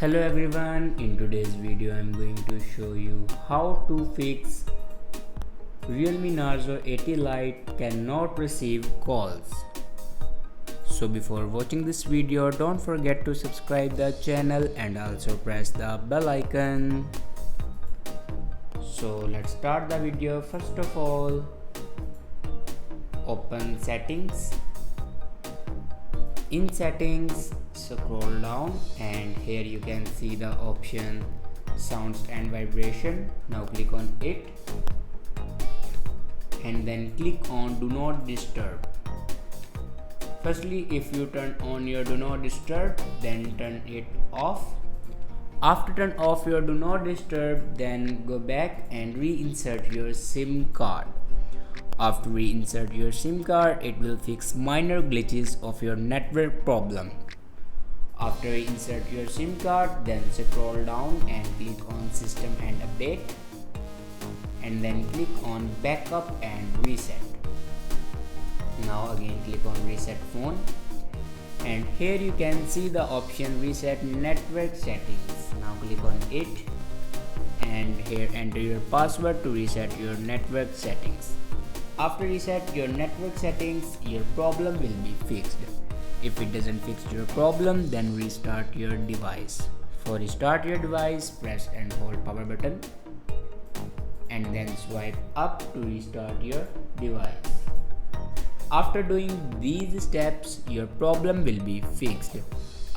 Hello everyone, in today's video I'm going to show you how to fix Realme Narzo 80 Lite cannot receive calls. So before watching this video, don't forget to subscribe the channel and also press the bell icon. So let's start the video. First of all, open settings. In settings, scroll down and here you can see the option sounds and vibration. Now click on it and then click on do not disturb. Firstly, if you turn on your do not disturb, then turn it off. After turn off your do not disturb, then go back and reinsert your SIM card. After reinsert your SIM card, it will fix minor glitches of your network problem. After insert your SIM card, then scroll down and click on system and update and then click on backup and reset. Now again click on reset phone and here you can see the option reset network settings. Now click on it and here enter your password to reset your network settings. After reset your network settings, your problem will be fixed. If it doesn't fix your problem, then restart your device. For restart your device, press and hold power button and then swipe up to restart your device. After doing these steps, your problem will be fixed.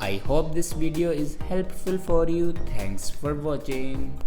I hope this video is helpful for you. Thanks for watching.